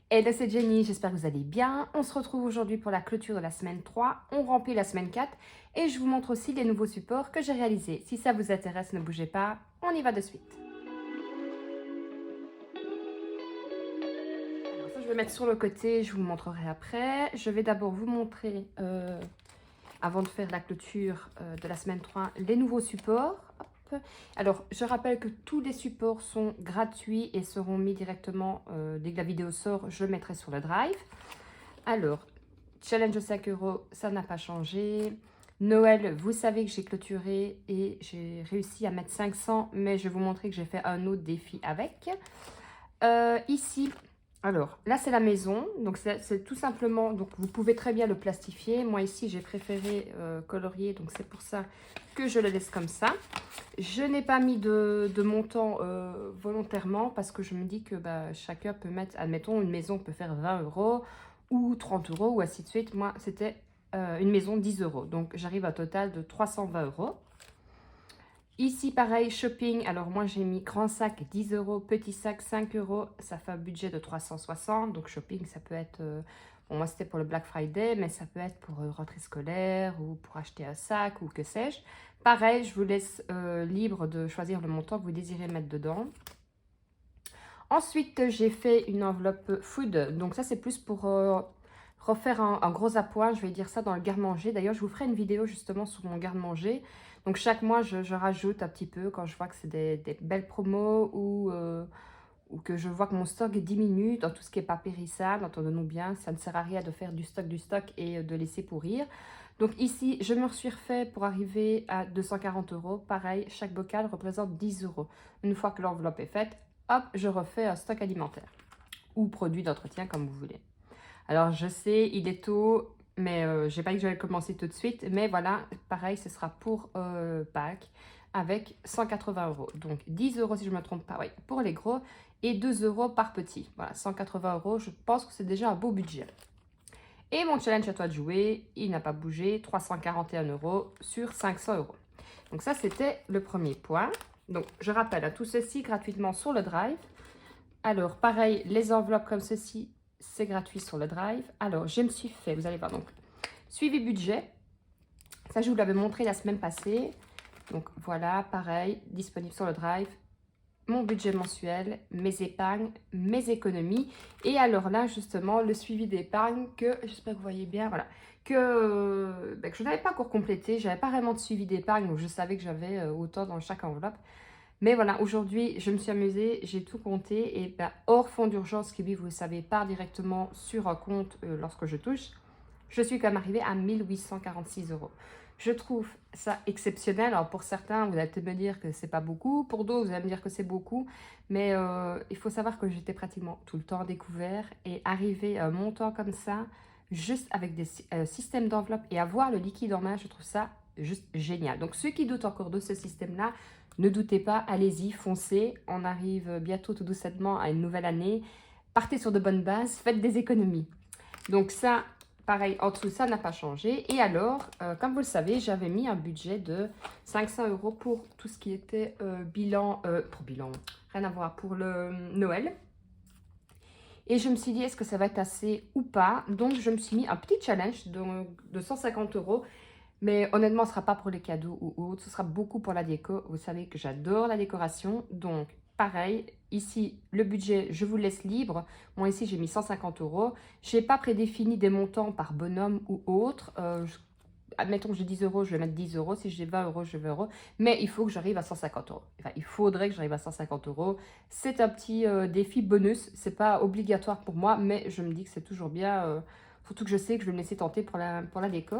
Hello, c'est Jenny, j'espère que vous allez bien. On se retrouve aujourd'hui pour la clôture de la semaine 3. On remplit la semaine 4 et je vous montre aussi les nouveaux supports que j'ai réalisés. Si ça vous intéresse, ne bougez pas, on y va de suite. Alors ça, je vais mettre sur le côté, je vous montrerai après. Je vais d'abord vous montrer, avant de faire la clôture de la semaine 3, les nouveaux supports. Hop. Alors, je rappelle que tous les supports sont gratuits et seront mis directement, dès que la vidéo sort, je le mettrai sur le Drive. Alors, challenge de 5 euros, ça n'a pas changé. Noël, vous savez que j'ai clôturé et j'ai réussi à mettre 500, mais je vais vous montrer que j'ai fait un autre défi avec. Ici, alors là c'est la maison, donc c'est tout simplement, donc vous pouvez très bien le plastifier. Moi ici j'ai préféré colorier, donc c'est pour ça que je le laisse comme ça. Je n'ai pas mis de montant volontairement parce que je me dis que chacun peut mettre, admettons une maison peut faire 20 euros ou 30 euros ou ainsi de suite. Moi c'était une maison 10 euros, donc j'arrive à un total de 320 euros. Ici, pareil, shopping. Alors, moi, j'ai mis grand sac 10 euros, petit sac 5 euros. Ça fait un budget de 360. Donc, shopping, ça peut être... bon, moi, c'était pour le Black Friday, mais ça peut être pour rentrée scolaire ou pour acheter un sac ou que sais-je. Pareil, je vous laisse libre de choisir le montant que vous désirez mettre dedans. Ensuite, j'ai fait une enveloppe food. Donc, ça, c'est plus pour refaire un gros appoint. Je vais dire ça dans le garde-manger. D'ailleurs, je vous ferai une vidéo justement sur mon garde-manger. Donc, chaque mois, je rajoute un petit peu quand je vois que c'est des belles promos ou que je vois que mon stock diminue dans tout ce qui n'est pas périssable. Entendons-nous bien, ça ne sert à rien de faire du stock et de laisser pourrir. Donc ici, je me suis refait pour arriver à 240 euros. Pareil, chaque bocal représente 10 euros. Une fois que l'enveloppe est faite, hop, je refais un stock alimentaire ou produit d'entretien comme vous voulez. Alors je sais, il est tôt, mais je n'ai pas dit que j'allais commencer tout de suite. Mais voilà, pareil, ce sera pour Pâques avec 180 euros. Donc 10 euros si je ne me trompe pas, oui, pour les gros et 2 euros par petit. Voilà, 180 euros, je pense que c'est déjà un beau budget. Et mon challenge à toi de jouer, il n'a pas bougé, 341 euros sur 500 euros. Donc ça, c'était le premier point. Donc je rappelle à tout ceci gratuitement sur le Drive. Alors pareil, les enveloppes comme ceci, c'est gratuit sur le Drive. Alors je me suis fait, vous allez voir, donc suivi budget. Ça, je vous l'avais montré la semaine passée. Donc voilà, pareil, disponible sur le Drive. Mon budget mensuel, mes épargnes, mes économies. Et alors là, justement, le suivi d'épargne que, j'espère que vous voyez bien, voilà, que je n'avais pas encore complété. Je n'avais pas vraiment de suivi d'épargne, donc je savais que j'avais autant dans chaque enveloppe. Mais voilà, aujourd'hui, je me suis amusée, j'ai tout compté. Et hors fonds d'urgence, qui, lui, vous le savez, part directement sur un compte lorsque je touche, je suis quand même arrivée à 1846 euros. Je trouve ça exceptionnel. Alors pour certains, vous allez peut-être me dire que c'est pas beaucoup. Pour d'autres, vous allez me dire que c'est beaucoup. Mais il faut savoir que j'étais pratiquement tout le temps découvert. Et arriver à un montant comme ça, juste avec des systèmes d'enveloppe et avoir le liquide en main, je trouve ça juste génial. Donc ceux qui doutent encore de ce système-là, ne doutez pas, allez-y, foncez. On arrive bientôt tout doucement à une nouvelle année. Partez sur de bonnes bases, faites des économies. Donc ça, pareil, en dessous, ça n'a pas changé. Et alors, comme vous le savez, j'avais mis un budget de 500 euros pour tout ce qui était bilan, rien à voir, pour le Noël. Et je me suis dit, est-ce que ça va être assez ou pas? Donc, je me suis mis un petit challenge de 150 euros. Mais honnêtement, ce ne sera pas pour les cadeaux ou autre, ce sera beaucoup pour la déco. Vous savez que j'adore la décoration. Donc, pareil, ici, le budget, je vous laisse libre. Moi, ici, j'ai mis 150 euros. Je n'ai pas prédéfini des montants par bonhomme ou autre. Admettons que j'ai 10 euros, je vais mettre 10 euros. Si j'ai 20 euros, je vais 20 euros. Mais il faut que j'arrive à 150 euros. Enfin, il faudrait que j'arrive à 150 euros. C'est un petit défi bonus. Ce n'est pas obligatoire pour moi, mais je me dis que c'est toujours bien... surtout que je sais que je vais me laisser tenter pour la déco.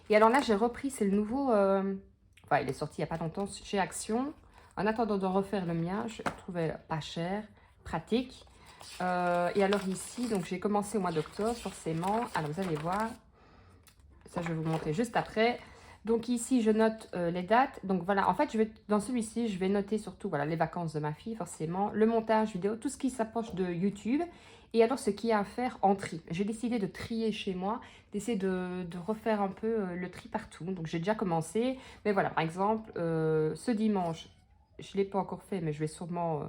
Et alors là, j'ai repris, c'est le nouveau... enfin, il est sorti il n'y a pas longtemps chez Action. En attendant de refaire le mien, je le trouvais pas cher, pratique. Et alors ici, donc j'ai commencé au mois d'octobre, forcément. Alors vous allez voir, ça je vais vous montrer juste après. Donc ici, je note les dates. Donc voilà, en fait, dans celui-ci, je vais noter surtout voilà, les vacances de ma fille, forcément, le montage vidéo, tout ce qui s'approche de YouTube. Et alors, ce qu'il y a à faire en tri. J'ai décidé de trier chez moi, d'essayer de refaire un peu le tri partout. Donc, j'ai déjà commencé. Mais voilà, par exemple, ce dimanche, je ne l'ai pas encore fait, mais je vais sûrement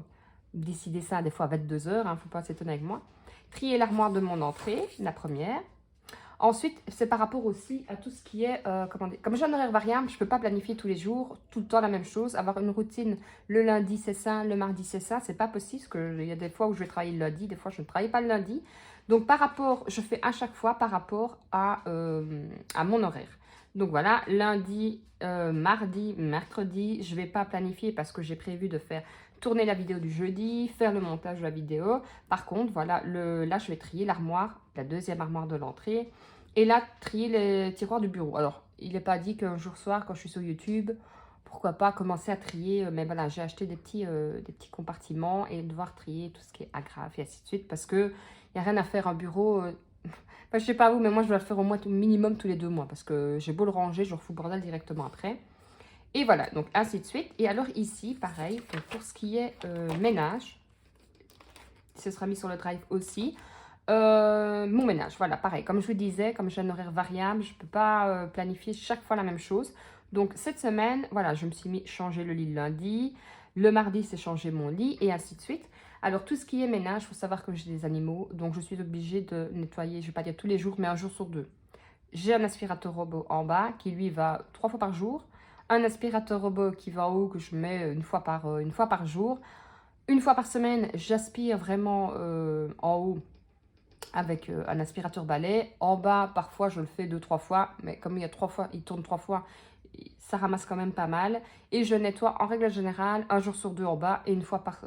décider ça des fois à 22 heures, hein, faut pas s'étonner avec moi. Trier l'armoire de mon entrée, la première. Ensuite, c'est par rapport aussi à tout ce qui est, comment dire, comme j'ai un horaire variable, je ne peux pas planifier tous les jours, tout le temps la même chose. Avoir une routine, le lundi c'est ça, le mardi c'est ça, c'est pas possible, parce qu'il y a des fois où je vais travailler le lundi, des fois je ne travaille pas le lundi. Donc par rapport, je fais à chaque fois par rapport à mon horaire. Donc voilà, lundi, mardi, mercredi, je ne vais pas planifier parce que j'ai prévu de faire tourner la vidéo du jeudi, faire le montage de la vidéo. Par contre, voilà, là je vais trier l'armoire, la deuxième armoire de l'entrée. Et là, trier les tiroirs du bureau. Alors, il n'est pas dit qu'un jour soir, quand je suis sur YouTube, pourquoi pas commencer à trier. Mais voilà, j'ai acheté des petits compartiments et devoir trier tout ce qui est agrafe et ainsi de suite. Parce qu'il n'y a rien à faire en bureau. Enfin, je sais pas vous, mais moi, je dois le faire au moins minimum tous les 2 mois. Parce que j'ai beau le ranger, je refous le bordel directement après. Et voilà, donc ainsi de suite. Et alors ici, pareil, donc pour ce qui est ménage, ce sera mis sur le drive aussi. Mon ménage, voilà, pareil. Comme je vous disais, comme j'ai un horaire variable, je ne peux pas planifier chaque fois la même chose. Donc, cette semaine, voilà, je me suis mis changer le lit le lundi. Le mardi, c'est changer mon lit et ainsi de suite. Alors, tout ce qui est ménage, il faut savoir que j'ai des animaux. Donc, je suis obligée de nettoyer, je ne vais pas dire tous les jours, mais un jour sur 2. J'ai un aspirateur robot en bas qui, lui, va 3 fois par jour. Un aspirateur robot qui va en haut que je mets une fois par jour. Une fois par semaine, j'aspire vraiment en haut avec un aspirateur balai. En bas, parfois, je le fais 2-3 fois, mais comme il y a 3 fois, il tourne 3 fois, ça ramasse quand même pas mal. Et je nettoie en règle générale un jour sur 2 en bas et une fois par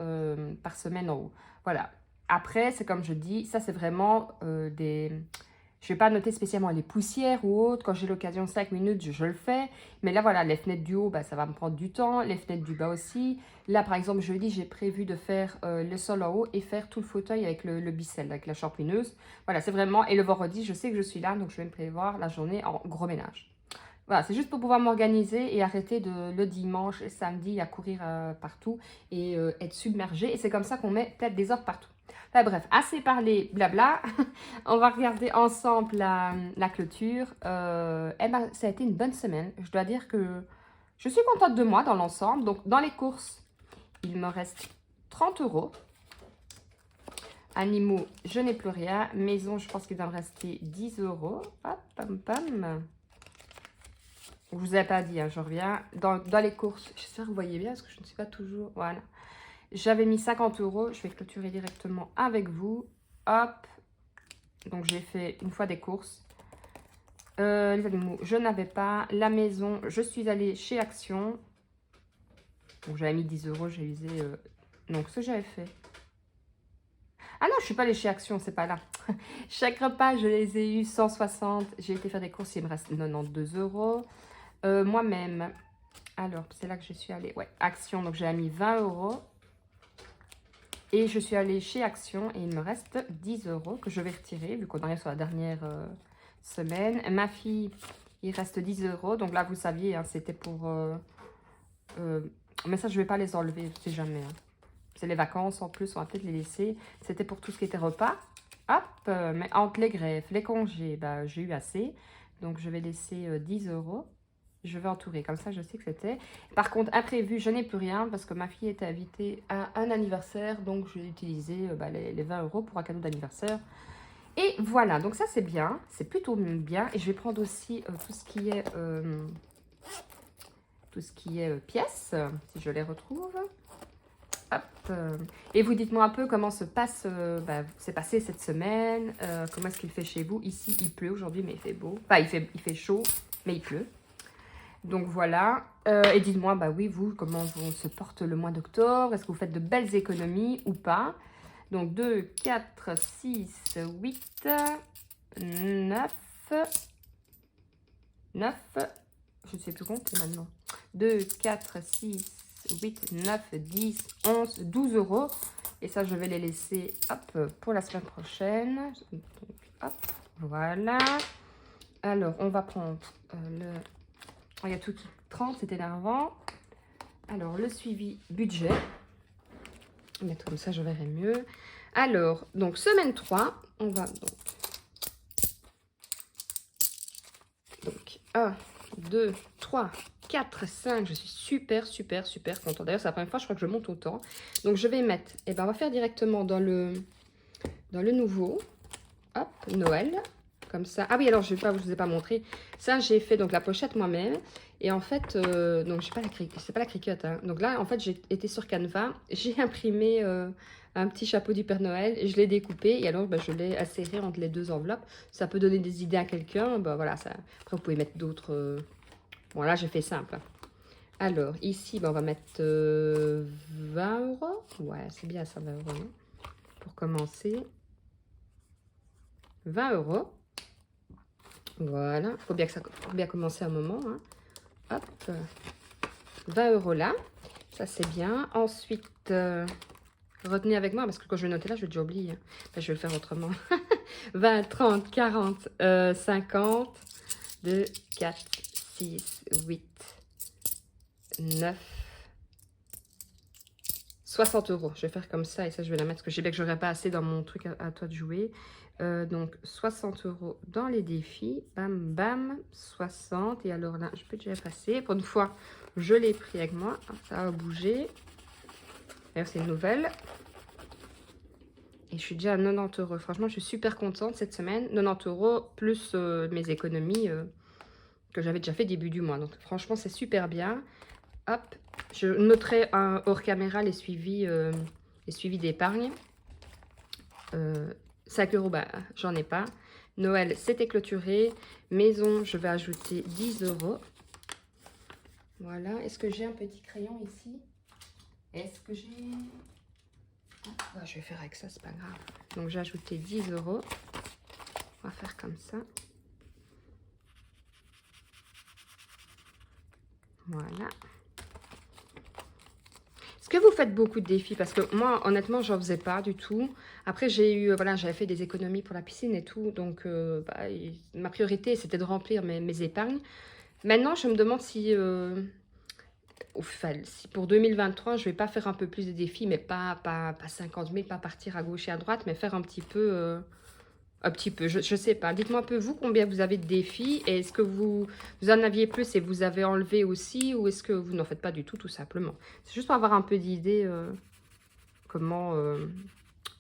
semaine en haut. Voilà. Après, c'est comme je dis, ça c'est vraiment des... Je ne vais pas noter spécialement les poussières ou autres. Quand j'ai l'occasion, 5 minutes, je le fais. Mais là, voilà, les fenêtres du haut, bah, ça va me prendre du temps. Les fenêtres du bas aussi. Là, par exemple, jeudi, j'ai prévu de faire le sol en haut et faire tout le fauteuil avec le bissel, avec la champouineuse. Voilà, c'est vraiment... Et le vendredi, je sais que je suis là, donc je vais me prévoir la journée en gros ménage. Voilà, c'est juste pour pouvoir m'organiser et arrêter le dimanche et samedi à courir partout et être submergée. Et c'est comme ça qu'on met peut-être des ordres partout. Enfin bref, assez parlé blabla. On va regarder ensemble la clôture. Eh ben, ça a été une bonne semaine. Je dois dire que je suis contente de moi dans l'ensemble. Donc, dans les courses, il me reste 30 €. Animaux, je n'ai plus rien. Maison, je pense qu'il va me rester 10 €. Hop, pam, pam. Je vous ai pas dit, hein, je reviens. Dans les courses, j'espère que vous voyez bien parce que je ne suis pas toujours... Voilà. J'avais mis 50 €. Je vais clôturer directement avec vous. Hop. Donc, j'ai fait une fois des courses. Les animaux, je n'avais pas. La maison, je suis allée chez Action. Donc, j'avais mis 10 €. J'ai usé... Donc, ce que j'avais fait. Ah non, je ne suis pas allée chez Action, c'est pas là. Chaque repas, je les ai eu 160. J'ai été faire des courses, il me reste 92 €. Moi-même, alors, c'est là que je suis allée. Ouais, Action, donc j'ai mis 20 €. Et je suis allée chez Action et il me reste 10 € que je vais retirer, vu qu'on arrive sur la dernière semaine. Ma fille, il reste 10 €. Donc là, vous saviez, hein, c'était pour... mais ça, je ne vais pas les enlever, je sais jamais. Hein. C'est les vacances en plus, on va peut-être les laisser. C'était pour tout ce qui était repas. Hop, mais entre les greffes, les congés, bah, j'ai eu assez. Donc, je vais laisser 10 €. Je vais entourer, comme ça je sais que c'était. Par contre, imprévu, je n'ai plus rien parce que ma fille était invitée à un anniversaire. Donc, je vais utiliser les 20 € pour un cadeau d'anniversaire. Et voilà, donc ça c'est bien. C'est plutôt bien. Et je vais prendre aussi tout ce qui est pièces, si je les retrouve. Hop. Et vous dites-moi un peu comment s'est passé cette semaine. Comment est-ce qu'il fait chez vous? Ici, il pleut aujourd'hui, mais il fait beau. Enfin, il fait chaud, mais il pleut. Donc voilà, et dites-moi, bah oui, vous, comment on se porte le mois d'octobre? Est-ce que vous faites de belles économies ou pas? Donc 2, 4, 6, 8, 9, je ne sais plus compter maintenant. 2, 4, 6, 8, 9, 10, 11, 12 €. Et ça, je vais les laisser, hop, pour la semaine prochaine. Donc, hop, voilà. Alors, on va prendre il y a tout qui 30, c'est énervant. Alors, le suivi budget. Mettre comme ça, je verrai mieux. Alors, donc, semaine 3, on va donc 1, 2, 3, 4, 5. Je suis super, super, super contente. D'ailleurs, c'est la première fois, je crois que je monte autant. Donc, je vais mettre, et ben, on va faire directement dans le nouveau. Hop, Noël. Comme ça. Ah oui, alors, je vous ai pas montré. Ça, j'ai fait donc la pochette moi-même. Et en fait, donc, c'est pas la Cricut. Hein. Donc là, en fait, j'ai été sur Canva. J'ai imprimé un petit chapeau du Père Noël. Et je l'ai découpé. Et alors, bah, je l'ai acéré entre les deux enveloppes. Ça peut donner des idées à quelqu'un. Bah, voilà, ça. Après, vous pouvez mettre d'autres... Bon, là, j'ai fait simple. Alors, ici, bah, on va mettre 20 euros. Ouais, c'est bien ça, 20 euros. Hein, pour commencer. 20 euros. Voilà, faut bien commencer un moment. Hein. Hop, 20 euros là, ça c'est bien. Ensuite, retenez avec moi parce que quand je vais noter là, je vais déjà oublier. Hein. Ben, je vais le faire autrement. 20, 30, 40, 50, 2, 4, 6, 8, 9, 60 euros. Je vais faire comme ça et ça, je vais la mettre parce que je sais bien que j'aurais pas assez dans mon truc à toi de jouer. Donc 60 euros dans les défis, bam bam, 60. Et alors là, je peux déjà passer. Pour une fois, je l'ai pris avec moi. Ça a bougé. D'ailleurs, c'est une nouvelle. Et je suis déjà à 90 euros. Franchement, je suis super contente cette semaine. 90 euros plus mes économies que j'avais déjà fait début du mois. Donc franchement, c'est super bien. Hop, je noterai hors caméra les suivis d'épargne. 5 euros, bah, j'en ai pas. Noël, c'était clôturé. Maison, je vais ajouter 10 euros. Voilà. Est-ce que j'ai un petit crayon ici? Est-ce que j'ai... Ah, je vais faire avec ça, c'est pas grave. Donc, j'ai ajouté 10 euros. On va faire comme ça. Voilà. Est-ce que vous faites beaucoup de défis? Parce que moi, honnêtement, j'en faisais pas du tout. Après, j'ai eu, voilà, j'avais fait des économies pour la piscine et tout. Donc, bah, ma priorité, c'était de remplir mes épargnes. Maintenant, je me demande si, si pour 2023, je vais pas faire un peu plus de défis, mais pas 50 000, pas partir à gauche et à droite, mais faire un petit peu. Je sais pas. Dites-moi un peu, vous, combien vous avez de défis. Et est-ce que vous en aviez plus et vous avez enlevé aussi, ou est-ce que vous n'en faites pas du tout, tout simplement? C'est juste pour avoir un peu d'idée comment...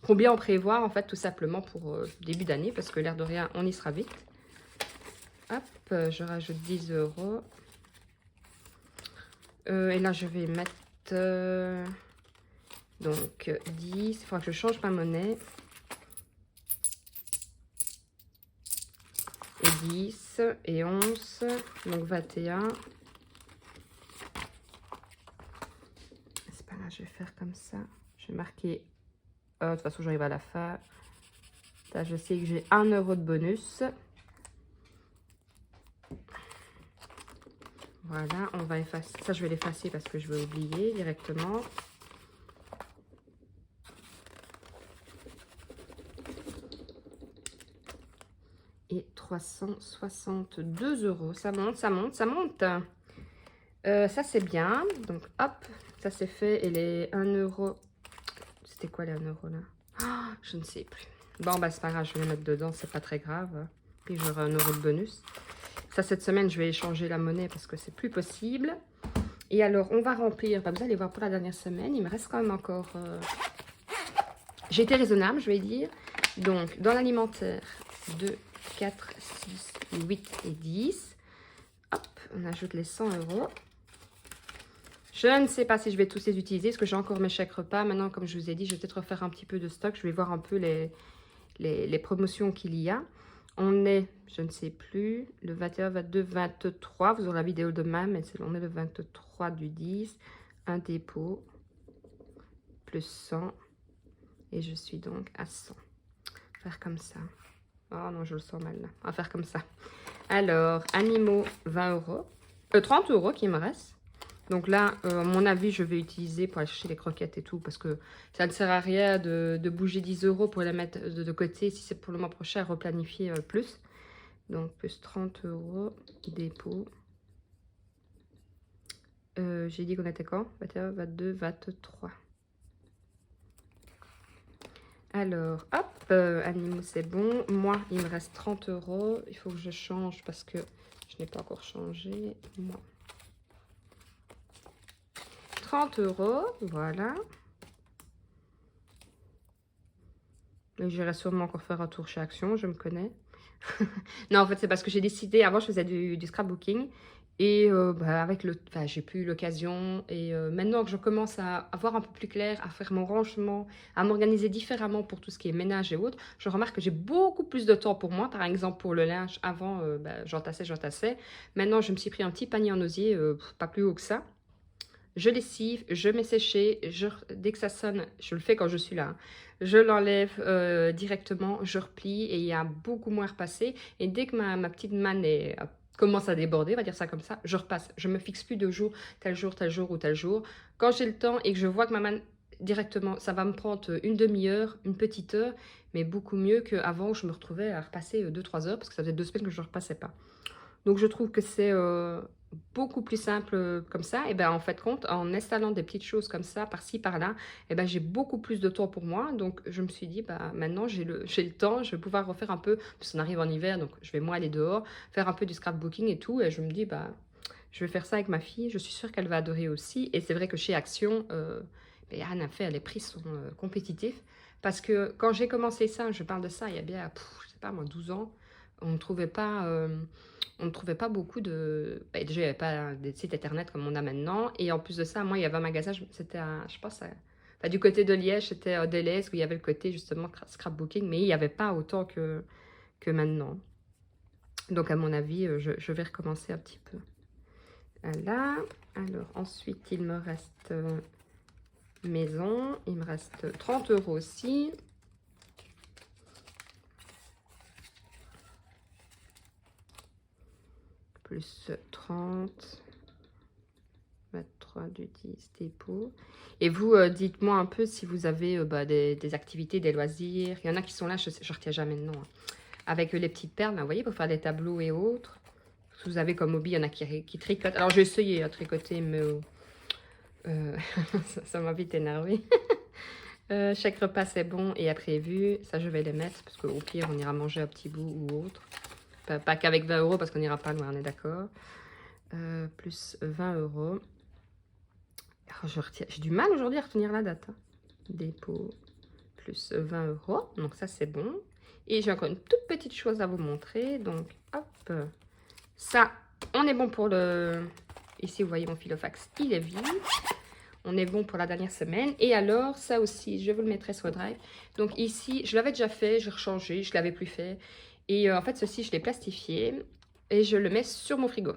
combien on prévoit, en fait, tout simplement pour début d'année, parce que l'air de rien, on y sera vite. Hop, je rajoute 10 euros. Et là, je vais mettre donc 10. Il faudra que je change ma monnaie. Et 10 et 11. Donc 21. C'est pas là, je vais faire comme ça. Je vais marquer. De toute façon, j'arrive à la fin. Là, je sais que j'ai 1 euro de bonus. Voilà, on va effacer. Ça, je vais l'effacer parce que je vais oublier directement. Et 362 euros. Ça monte, ça monte, ça monte. Ça, c'est bien. Donc, hop, ça c'est fait. Et les 1 euro. C'était quoi les 1 euro là? Oh, je ne sais plus. Bon, bah, c'est pas grave, je vais les mettre dedans, c'est pas très grave. Puis j'aurai 1 euro de bonus. Ça, cette semaine, je vais échanger la monnaie parce que c'est plus possible. Et alors, on va remplir. Bah, vous allez voir pour la dernière semaine. Il me reste quand même encore... J'ai été raisonnable, je vais dire. Donc, dans l'alimentaire, 2, 4, 6, 8 et 10. Hop, on ajoute les 100 euros. Je ne sais pas si je vais tous les utiliser, parce que j'ai encore mes chèques repas. Maintenant, comme je vous ai dit, je vais peut-être refaire un petit peu de stock. Je vais voir un peu les promotions qu'il y a. On est, je ne sais plus, le 21, 22, 23. Vous aurez la vidéo demain, mais on est le 23 du 10. Un dépôt, plus 100. Et je suis donc à 100. Faire comme ça. Oh non, je le sens mal là. On va faire comme ça. Alors, animaux, 20 euros. 30 euros qui me reste. Donc là, à mon avis, je vais utiliser pour aller chercher les croquettes et tout. Parce que ça ne sert à rien de bouger 10 euros pour les mettre de côté. Si c'est pour le mois prochain, replanifier plus. Donc, plus 30 euros. Dépôt. J'ai dit qu'on était quand? 21, 22, 23. Alors, hop, animaux, c'est bon. Moi, il me reste 30 €. Il faut que je change parce que je n'ai pas encore changé. Moi. 30 €, voilà. J'irai sûrement encore faire un tour chez Action, je me connais. Non, en fait, c'est parce que j'ai décidé, avant, je faisais du scrapbooking. Et avec enfin, j'ai plus eu l'occasion. Et maintenant que je commence à avoir un peu plus clair, à faire mon rangement, à m'organiser différemment pour tout ce qui est ménage et autres, je remarque que j'ai beaucoup plus de temps pour moi. Par exemple, pour le linge, avant, j'entassais. Maintenant, je me suis pris un petit panier en osier, pas plus haut que ça. Je lessive, je mets sécher, dès que ça sonne, je le fais quand je suis là, hein, je l'enlève directement, je replie et il y a beaucoup moins à repasser. Et dès que ma petite manne commence à déborder, on va dire ça comme ça, je repasse. Je me fixe plus de jours, tel jour ou tel jour. Quand j'ai le temps et que je vois que ma manne, directement, ça va me prendre une demi-heure, une petite heure, mais beaucoup mieux qu'avant où je me retrouvais à repasser 2-3 heures parce que ça faisait 2 semaines que je ne repassais pas. Donc je trouve que c'est beaucoup plus simple comme ça. Et ben en fait compte, en installant des petites choses comme ça, par-ci, par-là, et ben j'ai beaucoup plus de temps pour moi. Donc je me suis dit, bah maintenant j'ai le temps, je vais pouvoir refaire un peu, parce qu'on arrive en hiver, donc je vais moins aller dehors, faire un peu du scrapbooking et tout. Et je me dis, bah je vais faire ça avec ma fille, je suis sûre qu'elle va adorer aussi. Et c'est vrai que chez Action, il n'y a rien à faire, les prix sont compétitifs. Parce que quand j'ai commencé ça, je parle de ça il y a bien, je sais pas moi, 12 ans, on ne trouvait pas... on ne trouvait pas beaucoup de... Bah, déjà, il n'y avait pas des sites internet comme on a maintenant. Et en plus de ça, moi, il y avait un magasin, c'était je pense, enfin, du côté de Liège, c'était à Deleuze, où il y avait le côté justement scrapbooking, mais il n'y avait pas autant que maintenant. Donc, à mon avis, je vais recommencer un petit peu. Voilà. Alors, ensuite, il me reste maison. Il me reste 30 € aussi. Plus 30. 23 du 10 dépôt. Et vous, dites-moi un peu si vous avez des activités, des loisirs. Il y en a qui sont là, je ne retiens jamais le nom. Hein. Avec les petites perles, là, vous voyez, pour faire des tableaux et autres. Si vous avez comme hobby, il y en a qui tricotent. Alors, j'ai essayé à tricoter, mais ça m'a vite énervé. Chaque repas, c'est bon et à prévu. Ça, je vais les mettre parce qu'au pire, on ira manger un petit bout ou autre. Pas qu'avec 20 € parce qu'on n'ira pas loin, on est d'accord. Plus 20 €. J'ai du mal aujourd'hui à retenir la date. Hein. Dépôt plus 20 €. Donc ça, c'est bon. Et j'ai encore une toute petite chose à vous montrer. Donc, hop. Ça, on est bon pour le... Ici, vous voyez mon filofax, il est vide. On est bon pour la dernière semaine. Et alors, ça aussi, je vous le mettrai sur le drive. Donc ici, je l'avais déjà fait, j'ai rechangé, je ne l'avais plus fait. Et en fait, ceci, je l'ai plastifié et je le mets sur mon frigo.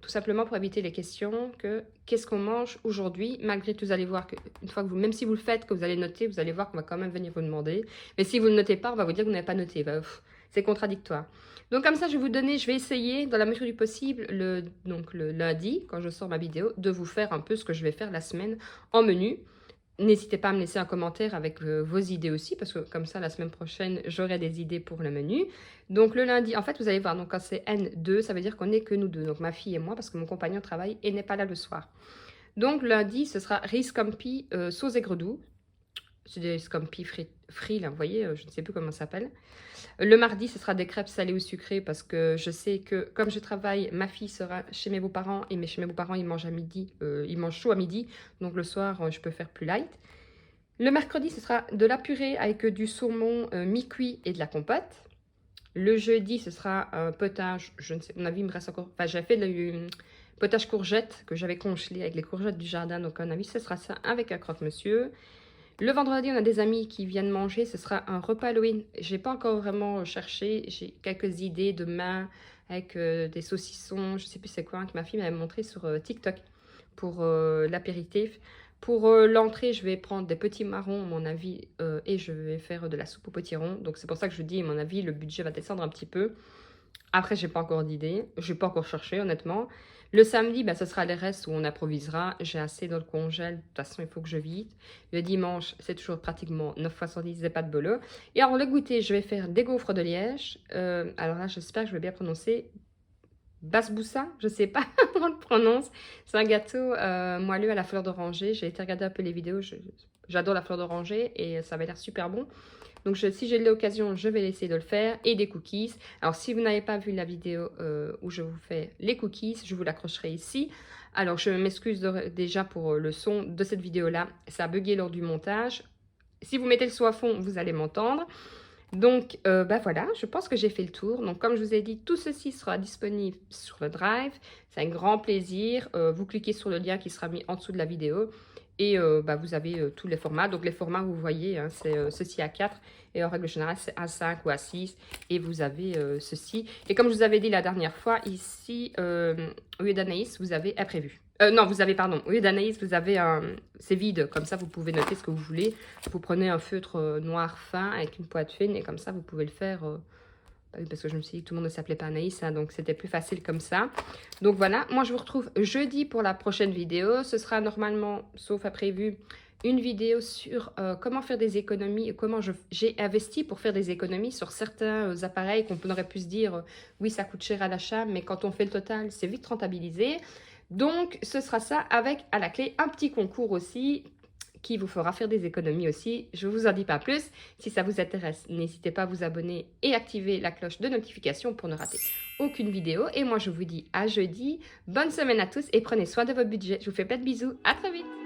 Tout simplement pour éviter les questions que qu'est-ce qu'on mange aujourd'hui. Malgré tout, vous allez voir que une fois que vous, même si vous le faites, que vous allez noter, vous allez voir qu'on va quand même venir vous demander. Mais si vous ne le notez pas, on va vous dire que vous n'avez pas noté. C'est contradictoire. Donc comme ça, je vais vous donner, je vais essayer dans la mesure du possible, le lundi, quand je sors ma vidéo, de vous faire un peu ce que je vais faire la semaine en menu. N'hésitez pas à me laisser un commentaire avec vos idées aussi, parce que comme ça, la semaine prochaine, j'aurai des idées pour le menu. Donc le lundi, en fait, vous allez voir, donc quand c'est N2, ça veut dire qu'on n'est que nous deux, donc ma fille et moi, parce que mon compagnon travaille et n'est pas là le soir. Donc lundi, ce sera riz scampi sauce aigre doux. C'est des scampi frits, là, vous voyez, je ne sais plus comment ça s'appelle. Le mardi, ce sera des crêpes salées ou sucrées parce que je sais que comme je travaille, ma fille sera chez mes beaux-parents et chez mes beaux-parents, ils mangent à midi, ils mangent chaud à midi. Donc le soir, je peux faire plus light. Le mercredi, ce sera de la purée avec du saumon mi-cuit et de la compote. Le jeudi, ce sera un potage, je ne sais, à mon avis, il me reste encore... Enfin, j'ai fait le potage courgette que j'avais congelé avec les courgettes du jardin. Donc à mon avis, ce sera ça avec un croque-monsieur. Le vendredi, on a des amis qui viennent manger. Ce sera un repas Halloween. Je n'ai pas encore vraiment cherché. J'ai quelques idées demain avec des saucissons. Je ne sais plus c'est quoi, que ma fille m'avait montré sur TikTok pour l'apéritif. Pour l'entrée, je vais prendre des petits marrons, à mon avis, et je vais faire de la soupe aux potirons. Donc c'est pour ça que je dis, à mon avis, le budget va descendre un petit peu. Après, j'ai pas encore d'idée. Je n'ai pas encore cherché, honnêtement. Le samedi, ce sera les restes où on improvisera. J'ai assez dans le congèle. De toute façon, il faut que je vide. Le dimanche, c'est toujours pratiquement 9 fois sur 10 des pâtes bolo. Et alors, le goûter, je vais faire des gaufres de Liège. Alors là, j'espère que je vais bien prononcer. Basboussa, je ne sais pas comment on le prononce. C'est un gâteau moelleux à la fleur d'oranger. J'ai été regarder un peu les vidéos. J'adore la fleur d'oranger et ça va l'air super bon. Donc si j'ai l'occasion, je vais essayer de le faire. Et des cookies. Alors si vous n'avez pas vu la vidéo où je vous fais les cookies, je vous l'accrocherai ici. Alors je m'excuse déjà pour le son de cette vidéo-là. Ça a bugué lors du montage. Si vous mettez le son à fond, vous allez m'entendre. Donc, bah voilà, je pense que j'ai fait le tour. Donc, comme je vous ai dit, tout ceci sera disponible sur le Drive. C'est un grand plaisir. Vous cliquez sur le lien qui sera mis en dessous de la vidéo. Et bah, vous avez tous les formats. Donc, les formats, vous voyez, hein, c'est ceci à 4. Et en règle générale, c'est à 5 ou à 6. Et vous avez ceci. Et comme je vous avais dit la dernière fois, ici, au lieu d'Anaïs, vous avez imprévu. Non, vous avez, pardon, au lieu d'Anaïs, vous avez un... C'est vide, comme ça, vous pouvez noter ce que vous voulez. Vous prenez un feutre noir fin avec une pointe fine et comme ça, vous pouvez le faire... parce que je me suis dit que tout le monde ne s'appelait pas Anaïs, hein, donc c'était plus facile comme ça. Donc voilà, moi je vous retrouve jeudi pour la prochaine vidéo. Ce sera normalement, sauf imprévu, une vidéo sur comment faire des économies, comment j'ai investi pour faire des économies sur certains appareils qu'on aurait pu se dire, oui ça coûte cher à l'achat, mais quand on fait le total, c'est vite rentabilisé. Donc, ce sera ça avec, à la clé, un petit concours aussi qui vous fera faire des économies aussi. Je ne vous en dis pas plus. Si ça vous intéresse, n'hésitez pas à vous abonner et activer la cloche de notification pour ne rater aucune vidéo. Et moi, je vous dis à jeudi. Bonne semaine à tous et prenez soin de votre budget. Je vous fais plein de bisous. À très vite.